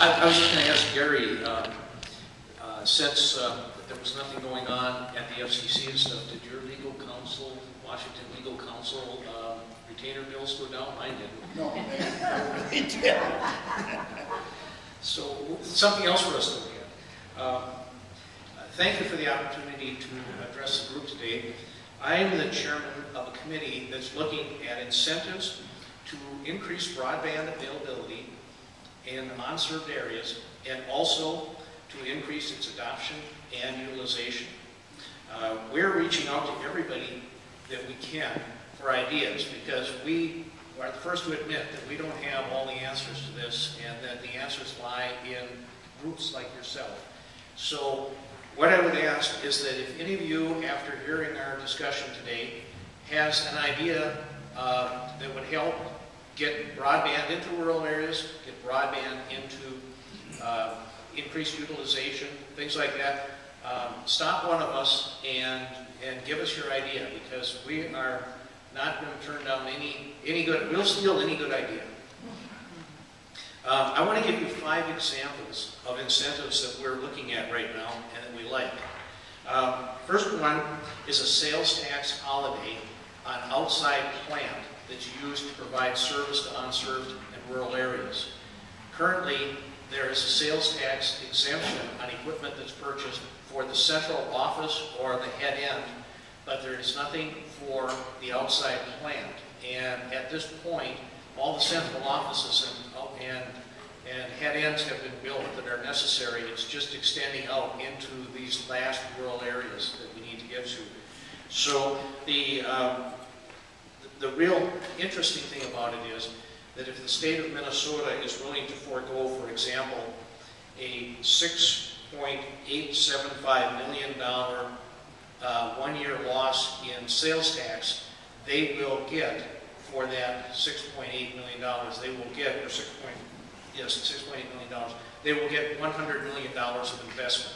I was just going to ask Gary, since there was nothing going on at the FCC and stuff, did your legal counsel, Washington legal counsel, retainer bills go down? Mine didn't. No, they did. So something else for us to look at. Thank you for the opportunity to address the group today. I am the chairman of a committee that's looking at incentives to increase broadband availability in unserved areas and also to increase its adoption and utilization. We're reaching out to everybody that we can for ideas because we are the first to admit that we don't have all the answers to this and that the answers lie in groups like yourself. So what I would ask is that if any of you, after hearing our discussion today, has an idea that would help get broadband into rural areas, get broadband into increased utilization, things like that, stop one of us and give us your idea, because we are not going to turn down any good, we'll steal any good idea. I want to give you 5 examples of incentives that we're looking at right now and that we like. First one is a sales tax holiday on outside plant that's used to provide service to unserved and rural areas. Currently, there is a sales tax exemption on equipment that's purchased for the central office or the head end, but there is nothing for the outside plant. And at this point, all the central offices and head ends have been built that are necessary. It's just extending out into these last rural areas that we need to get to. So the real interesting thing about it is that if the state of Minnesota is willing to forego, for example, a $6.875 million one-year loss in sales tax, they will get, for that $6.8 million, they will get, or $6.8 million, they will get $100 million of investment,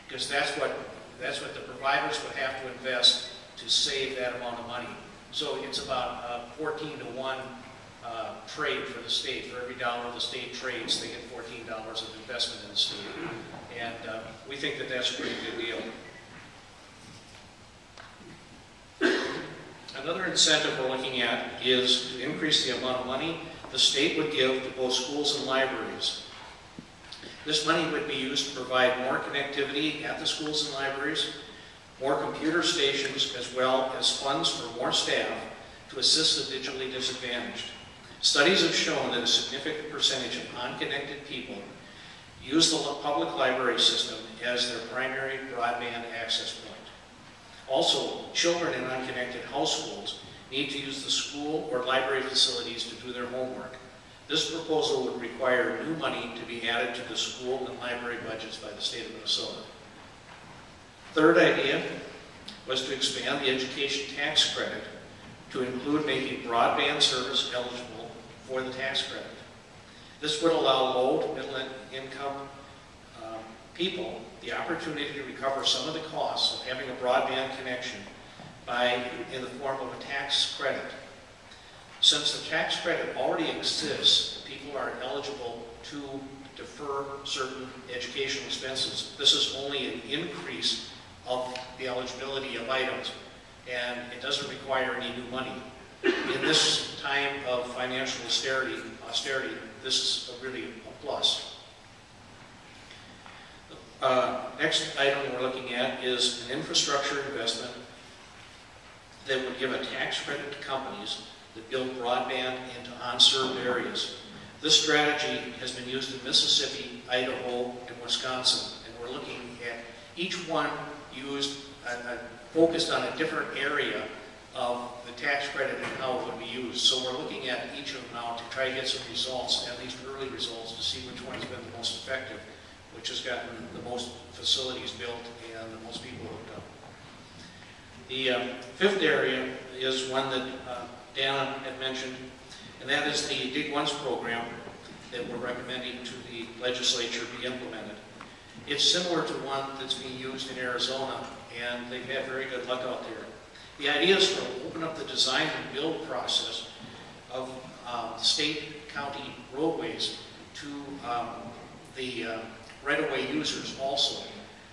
because that's what the providers would have to invest to save that amount of money. So it's about 14 to 1 trade for the state. For every dollar the state trades, they get $14 of investment in the state. And we think that that's a pretty good deal. Another incentive we're looking at is to increase the amount of money the state would give to both schools and libraries. This money would be used to provide more connectivity at the schools and libraries, more computer stations, as well as funds for more staff to assist the digitally disadvantaged. Studies have shown that a significant percentage of unconnected people use the public library system as their primary broadband access point. Also, children in unconnected households need to use the school or library facilities to do their homework. This proposal would require new money to be added to the school and library budgets by the state of Minnesota. Third idea was to expand the education tax credit to include making broadband service eligible for the tax credit. This would allow low to middle income people the opportunity to recover some of the costs of having a broadband connection in the form of a tax credit. Since the tax credit already exists, people are eligible to defer certain educational expenses. This is only an increase of the eligibility of items, and it doesn't require any new money. In this time of financial austerity, this is really a plus. Next item we're looking at is an infrastructure investment that would give a tax credit to companies that build broadband into unserved areas. This strategy has been used in Mississippi, Idaho, and Wisconsin, and we're looking at each one focused on a different area of the tax credit and how it would be used. So we're looking at each of them now to try to get some results, at least early results, to see which one has been the most effective, which has gotten the most facilities built and the most people hooked up. The fifth area is one that Dana had mentioned, and that is the Dig Once program that we're recommending to the legislature be implemented. It's similar to one that's being used in Arizona, and they've had very good luck out there. The idea is to open up the design and build process of state, county roadways to the right-of-way users also,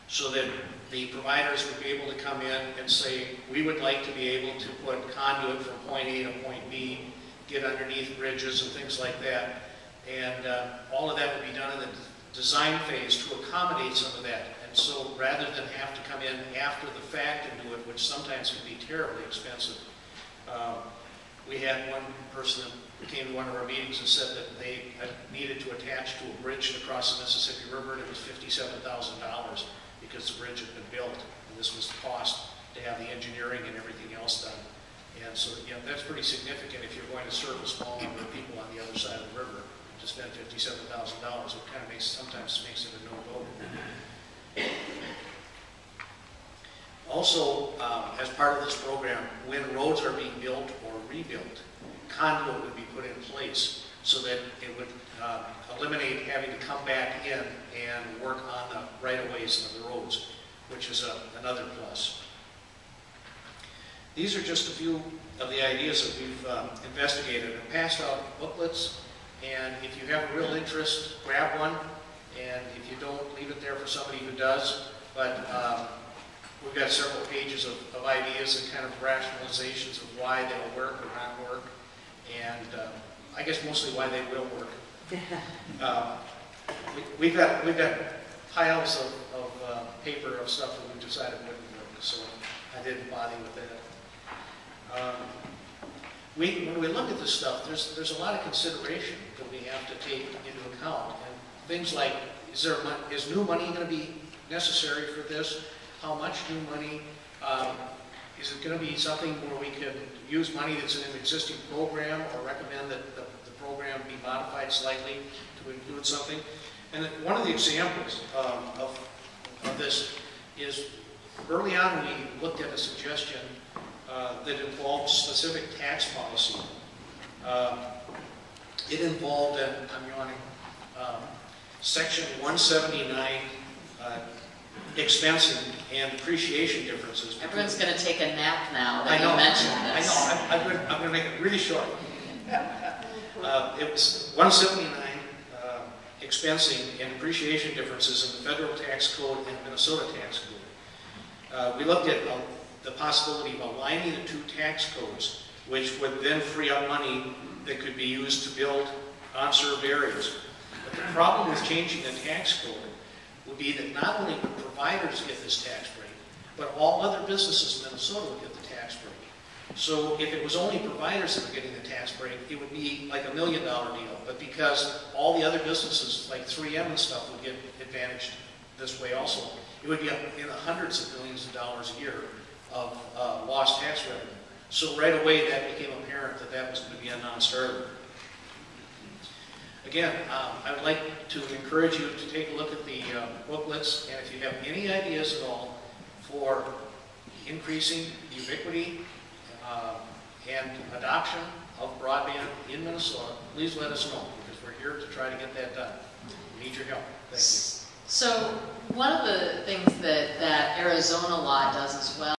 so that the providers would be able to come in and say, we would like to be able to put conduit from point A to point B, get underneath bridges and things like that. And all of that would be done in the design phase to accommodate some of that. And so rather than have to come in after the fact and do it, which sometimes can be terribly expensive, we had one person that came to one of our meetings and said that they needed to attach to a bridge to cross the Mississippi River, and it was $57,000 because the bridge had been built. And this was the cost to have the engineering and everything else done. And so, yeah, that's pretty significant if you're going to serve a small number of people on the other side of the river. To spend $57,000, it kind of sometimes makes it a no-go. Also, as part of this program, when roads are being built or rebuilt, conduit would be put in place so that it would eliminate having to come back in and work on the right-of-ways of the roads, which is another plus. These are just a few of the ideas that we've investigated and passed out booklets. And if you have a real interest, grab one. And if you don't, leave it there for somebody who does. But we've got several pages of ideas and kind of rationalizations of why they'll work or not work. And I guess mostly why they will work. We've got piles of paper of stuff that we decided wouldn't work. So I didn't bother with that. When we look at this stuff, there's a lot of consideration that we have to take into account. And things like, is new money going to be necessary for this? How much new money? Is it going to be something where we can use money that's in an existing program, or recommend that the program be modified slightly to include something? And one of the examples of this is, early on we looked at a suggestion that involved specific tax policy. It involved, I'm yawning, Section 179 expensing and depreciation differences. Everyone's going to take a nap now that I know, you mentioned this. I know. I'm going to make it really short. It was 179 expensing and depreciation differences in the federal tax code and Minnesota tax code. We looked at the possibility of aligning the two tax codes, which would then free up money that could be used to build unserved areas. But the problem with changing the tax code would be that not only would providers get this tax break, but all other businesses in Minnesota would get the tax break. So if it was only providers that were getting the tax break, it would be like $1 million deal. But because all the other businesses, like 3M and stuff, would get advantaged this way also, it would be in the hundreds of millions of dollars a year of lost tax revenue. So right away that became apparent that that was going to be a non-starter. Again, I would like to encourage you to take a look at the booklets, and if you have any ideas at all for increasing ubiquity and adoption of broadband in Minnesota, please let us know, because we're here to try to get that done. We need your help. Thank you. So one of the things that Arizona law does as well